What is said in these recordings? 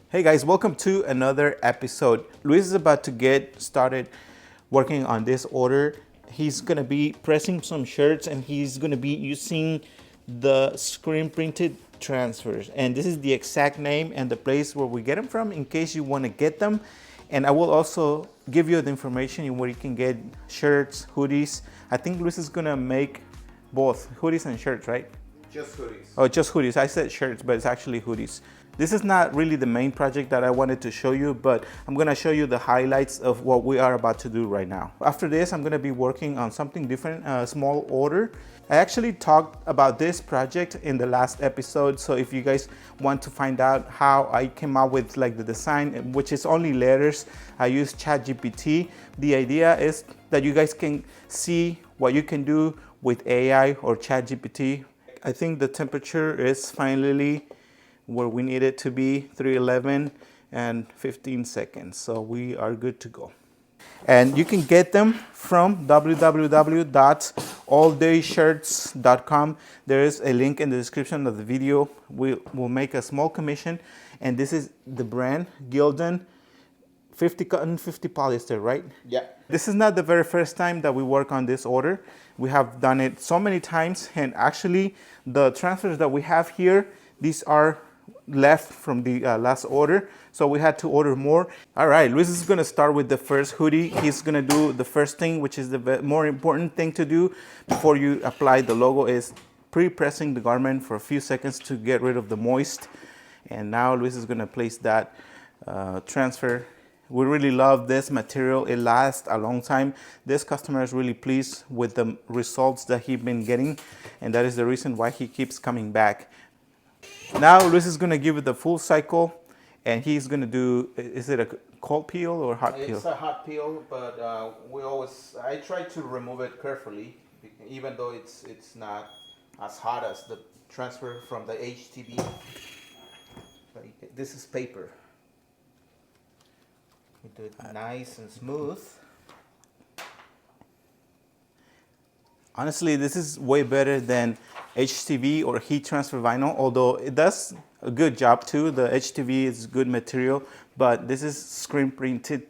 Hey guys, welcome to another episode. Luis is about to get started working on this order. He's gonna be pressing some shirts and he's gonna be using the screen printed transfers. And this is the exact name and the place where we get them from in case you wanna get them. And I will also give you the information where you can get shirts, hoodies. I think Luis is gonna make both hoodies and shirts, right? Just hoodies. Oh, just hoodies. I said shirts, but it's actually hoodies. This is not really the main project that I wanted to show you, but I'm gonna show you the highlights of what we are about to do right now. After this, I'm gonna be working on something different, a small order. I actually talked about this project in the last episode, so if you guys want to find out how I came up with like the design, which is only letters, I use ChatGPT. The idea is that you guys can see what you can do with AI or ChatGPT. I think the temperature is finally where we need it to be, 311 and 15 seconds. So we are good to go. And you can get them from www.alldayshirts.com. There is a link in the description of the video. We'll make a small commission. And this is the brand, Gildan, 50 cotton, 50 polyester, right? Yeah. This is not the very first time that we work on this order. We have done it so many times, and actually the transfers that we have here, these are left from the last order, so we had to order more. All right, Luis is gonna start with the first hoodie. He's gonna do the first thing, which is the more important thing to do before you apply the logo, is pre-pressing the garment for a few seconds to get rid of the moist. And now Luis is gonna place that transfer. We really love this material. It lasts a long time. This customer is really pleased with the results that he's been getting, and that is the reason why he keeps coming back. Now Luis is gonna give it the full cycle, and he's gonna do, is it a cold peel or hot peel? It's a hot peel, but I try to remove it carefully, even though it's not as hot as the transfer from the HTV. This is paper. We do it nice and smooth. Honestly, this is way better than HTV or heat transfer vinyl, although it does a good job too. The HTV is good material, but this is screen printed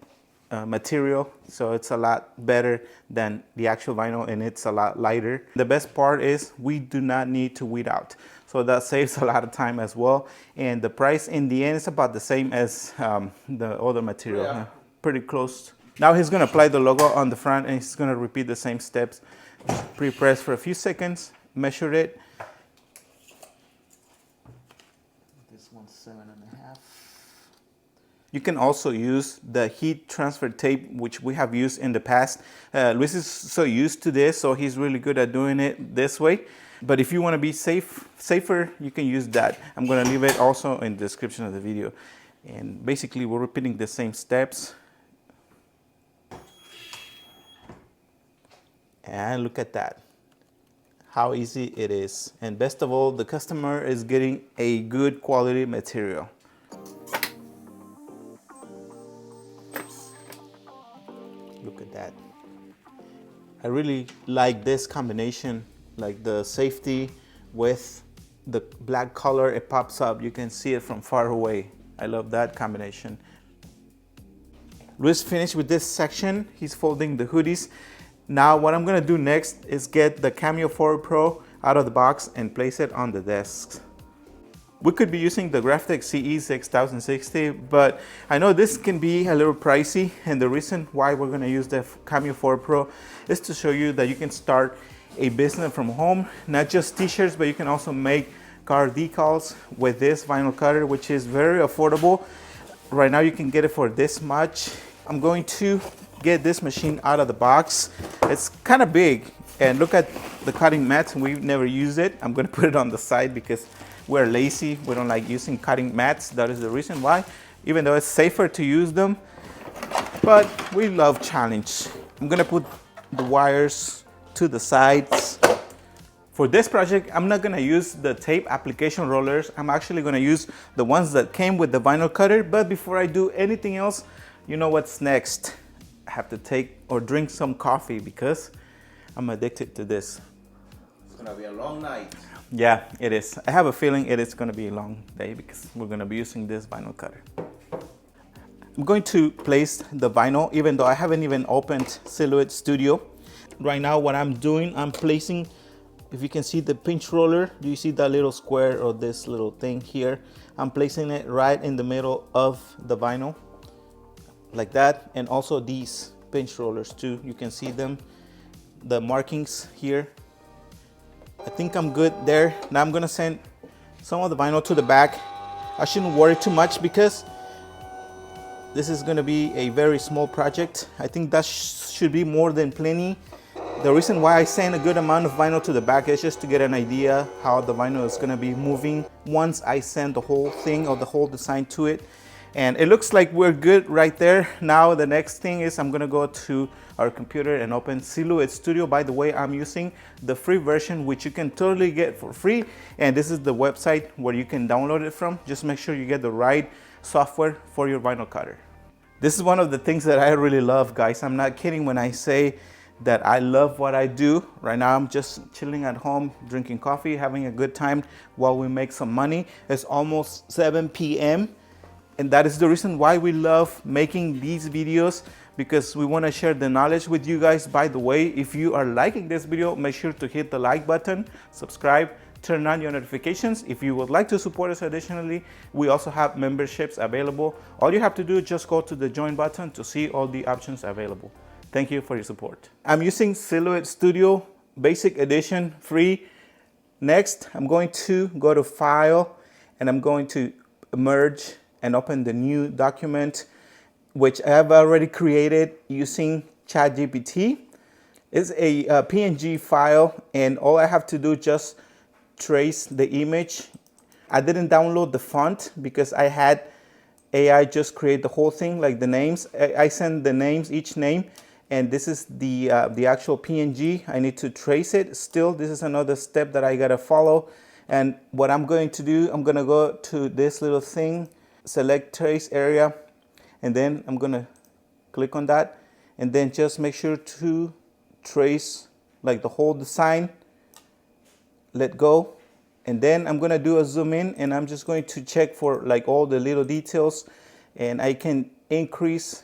material, so it's a lot better than the actual vinyl, and it's a lot lighter. The best part is we do not need to weed out, so that saves a lot of time as well. And the price in the end is about the same as the other material, Yeah. Pretty close. Now he's gonna apply the logo on the front, and he's gonna repeat the same steps. Pre-press for a few seconds, measure it. This one's 7.5. You can also use the heat transfer tape, which we have used in the past. Luis is so used to this, so he's really good at doing it this way. But if you want to be safer, you can use that. I'm going to leave it also in the description of the video. And basically, we're repeating the same steps. And look at that, how easy it is. And best of all, the customer is getting a good quality material. Look at that. I really like this combination, like the safety with the black color. It pops up, you can see it from far away. I love that combination. Luis finished with this section. He's folding the hoodies. Now what I'm gonna do next is get the Cameo 4 Pro out of the box and place it on the desk. We could be using the Graphtec CE6000-60, but I know this can be a little pricey, and the reason why we're gonna use the Cameo 4 Pro is to show you that you can start a business from home, not just t-shirts, but you can also make car decals with this vinyl cutter, which is very affordable. Right now you can get it for this much. I'm going to get this machine out of the box. It's kind of big, and look at the cutting mats. We've never used it. I'm gonna put it on the side because we're lazy. We don't like using cutting mats. That is the reason why, even though it's safer to use them, but we love challenge. I'm gonna put the wires to the sides. For this project, I'm not gonna use the tape application rollers. I'm actually gonna use the ones that came with the vinyl cutter. But before I do anything else, you know what's next? I have to take or drink some coffee because I'm addicted to this. It's gonna be a long night. Yeah, it is. I have a feeling it is gonna be a long day because we're gonna be using this vinyl cutter. I'm going to place the vinyl, even though I haven't even opened Silhouette Studio. Right now, what I'm doing, I'm placing, if you can see the pinch roller, do you see that little square or this little thing here? I'm placing it right in the middle of the vinyl, like that. And also these pinch rollers too, you can see them, the markings here. I think I'm good there. Now I'm gonna send some of the vinyl to the back. I shouldn't worry too much because this is gonna be a very small project. I think that should be more than plenty. The reason why I send a good amount of vinyl to the back is just to get an idea how the vinyl is gonna be moving once I send the whole thing or the whole design to it. And it looks like we're good right there. Now the next thing is I'm gonna go to our computer and open Silhouette Studio. By the way, I'm using the free version, which you can totally get for free. And this is the website where you can download it from. Just make sure you get the right software for your vinyl cutter. This is one of the things that I really love, guys. I'm not kidding when I say that I love what I do. Right now, I'm just chilling at home, drinking coffee, having a good time while we make some money. It's almost 7 p.m. And that is the reason why we love making these videos, because we want to share the knowledge with you guys. By the way, if you are liking this video, make sure to hit the like button, subscribe, turn on your notifications. If you would like to support us additionally, we also have memberships available. All you have to do is just go to the join button to see all the options available. Thank you for your support. I'm using Silhouette Studio Basic Edition free. Next, I'm going to go to File and I'm going to merge and open the new document, which I have already created using ChatGPT. It's a PNG file, and all I have to do is just trace the image. I didn't download the font because I had AI just create the whole thing, like the names. I send the names, each name, and this is the actual PNG. I need to trace it. Still, this is another step that I gotta follow. And what I'm going to do, I'm gonna go to this little thing, select trace area, and then I'm gonna click on that, and then just make sure to trace like the whole design. Let go, and then I'm gonna do a zoom in, and I'm just going to check for like all the little details, and I can increase,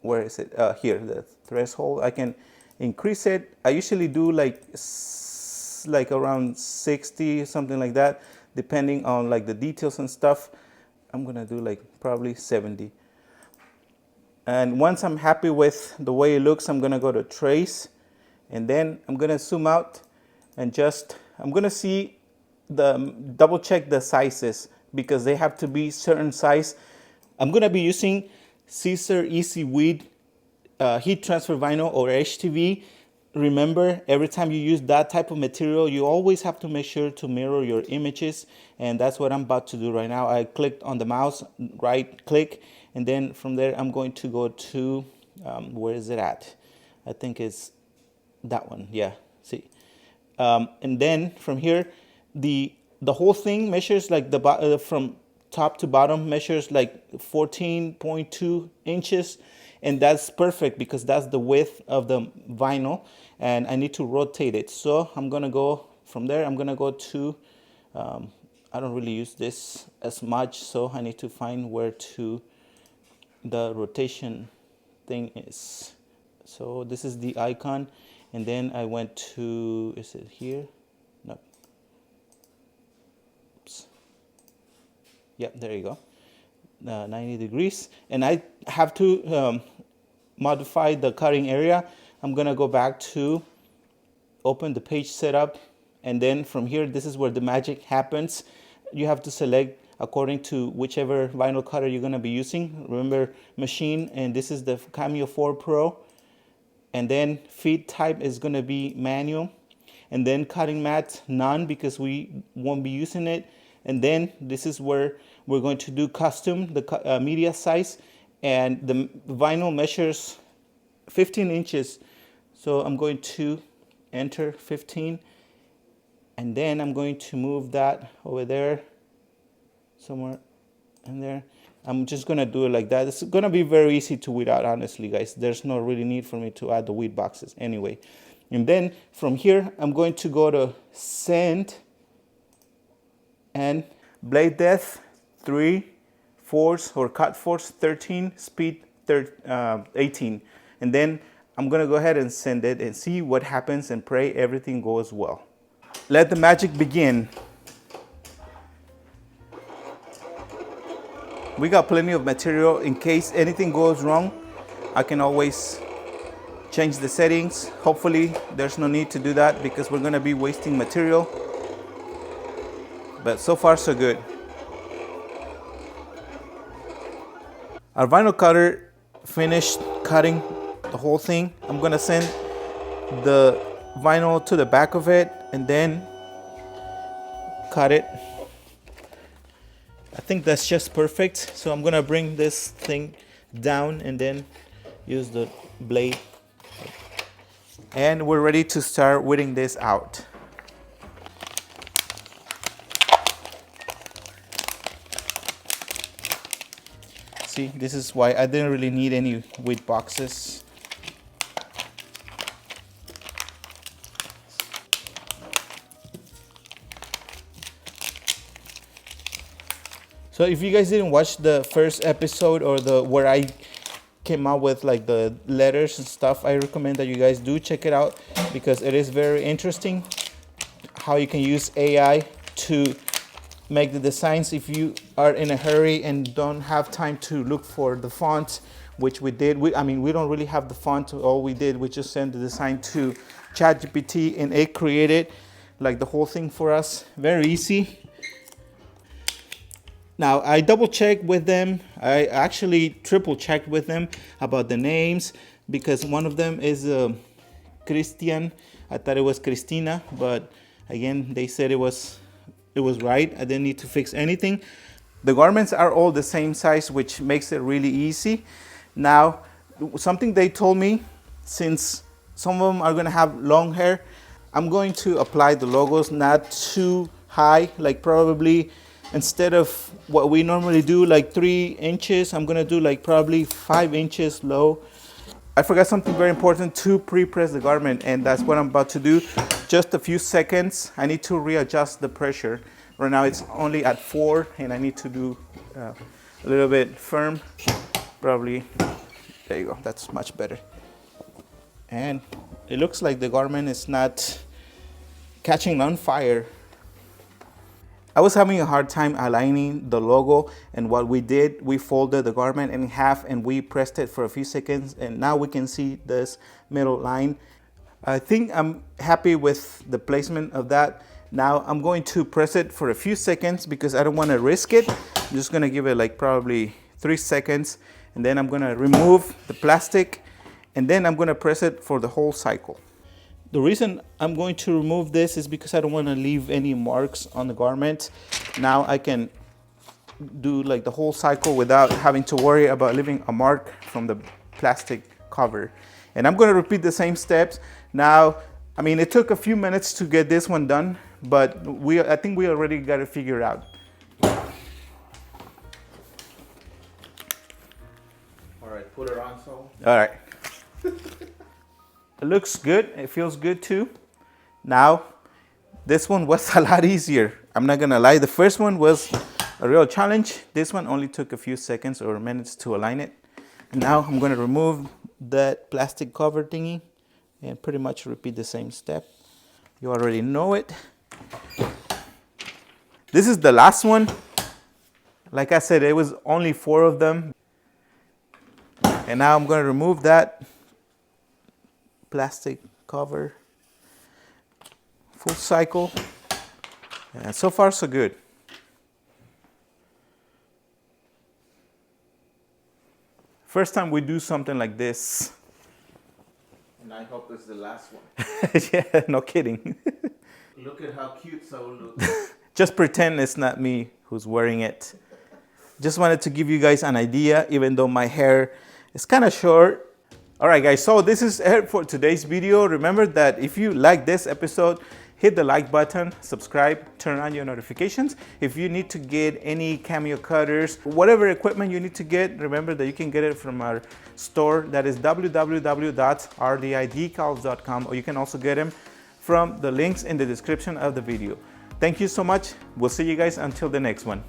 where is it, here, the threshold. I can increase it. I usually do like around 60, something like that, depending on like the details and stuff. I'm gonna do like probably 70. And once I'm happy with the way it looks, I'm gonna go to trace, and then I'm gonna zoom out and just, I'm gonna see double check the sizes because they have to be certain size. I'm gonna be using Caesar Easy Weed heat transfer vinyl, or HTV. Remember, every time you use that type of material, you always have to make sure to mirror your images, and that's what I'm about to do right now. I clicked on the mouse, right click, and then from there I'm going to go to, where is it at? I think it's that one, yeah, see. And then from here, the whole thing measures like from top to bottom measures like 14.2 inches. And that's perfect because that's the width of the vinyl, and I need to rotate it. So I'm gonna go from there, I'm gonna go to, I don't really use this as much, so I need to find where the rotation thing is. So this is the icon, and then I went to, is it here? No. Oops. Yep, there you go. 90 degrees, and I have to modify the cutting area. I'm gonna go back to open the page setup, and then from here, this is where the magic happens. You have to select according to whichever vinyl cutter you're gonna be using. Remember, machine, and this is the Cameo 4 Pro, and then feed type is gonna be manual, and then cutting mat none because we won't be using it. And then this is where we're going to do custom, the media size, and the vinyl measures 15 inches. So I'm going to enter 15, and then I'm going to move that over there, somewhere in there. I'm just gonna do it like that. It's gonna be very easy to weed out, honestly, guys. There's no really need for me to add the weed boxes anyway. And then from here, I'm going to go to send, and blade depth 3, force or cut force 13, speed 18. And then I'm gonna go ahead and send it and see what happens and pray everything goes well. Let the magic begin. We got plenty of material in case anything goes wrong. I can always change the settings. Hopefully there's no need to do that because we're gonna be wasting material. But so far so good. Our vinyl cutter finished cutting the whole thing. I'm gonna send the vinyl to the back of it and then cut it. I think that's just perfect. So I'm gonna bring this thing down and then use the blade. And we're ready to start whitting this out. See, this is why I didn't really need any weight boxes. So if you guys didn't watch the first episode or the where I came out with like the letters and stuff, I recommend that you guys do check it out because it is very interesting how you can use AI to make the designs if you are in a hurry and don't have time to look for the font, which we did. We don't really have the font. All we did, we just sent the design to ChatGPT and it created like the whole thing for us. Very easy. Now I double checked with them. I actually triple checked with them about the names because one of them is Christian. I thought it was Christina, but again, they said it was right. I didn't need to fix anything. The garments are all the same size, which makes it really easy. Now, something they told me, since some of them are gonna have long hair, I'm going to apply the logos not too high, like probably instead of what we normally do, like 3 inches, I'm gonna do like probably 5 inches low. I forgot something very important to pre-press the garment, and that's what I'm about to do. Just a few seconds. I need to readjust the pressure. Right now it's only at 4 and I need to do a little bit firm. Probably, there you go, that's much better. And it looks like the garment is not catching on fire. I was having a hard time aligning the logo, and what we did, we folded the garment in half and we pressed it for a few seconds, and now we can see this middle line. I think I'm happy with the placement of that. Now I'm going to press it for a few seconds because I don't want to risk it. I'm just going to give it like probably 3 seconds, and then I'm going to remove the plastic, and then I'm going to press it for the whole cycle. The reason I'm going to remove this is because I don't want to leave any marks on the garment. Now I can do like the whole cycle without having to worry about leaving a mark from the plastic cover. And I'm going to repeat the same steps. Now, I mean, it took a few minutes to get this one done, but I think we already got it figured out. All right, put it on, so. All right. It looks good. It feels good too. Now, this one was a lot easier. I'm not gonna lie. The first one was a real challenge. This one only took a few seconds or minutes to align it. Now I'm gonna remove that plastic cover thingy and pretty much repeat the same step. You already know it. This is the last one. Like I said, it was only 4 of them. And now I'm gonna remove that plastic cover, full cycle, and so far so good. First time we do something like this. And I hope it's the last one. Yeah, no kidding. Look at how cute Saul looks. Just pretend it's not me who's wearing it. Just wanted to give you guys an idea, even though my hair is kind of short. All right, guys, so this is it for today's video. Remember that if you like this episode, hit the like button, subscribe, turn on your notifications. If you need to get any Cameo cutters, whatever equipment you need to get, remember that you can get it from our store. That is www.rdidecals.com, or you can also get them from the links in the description of the video. Thank you so much. We'll see you guys until the next one.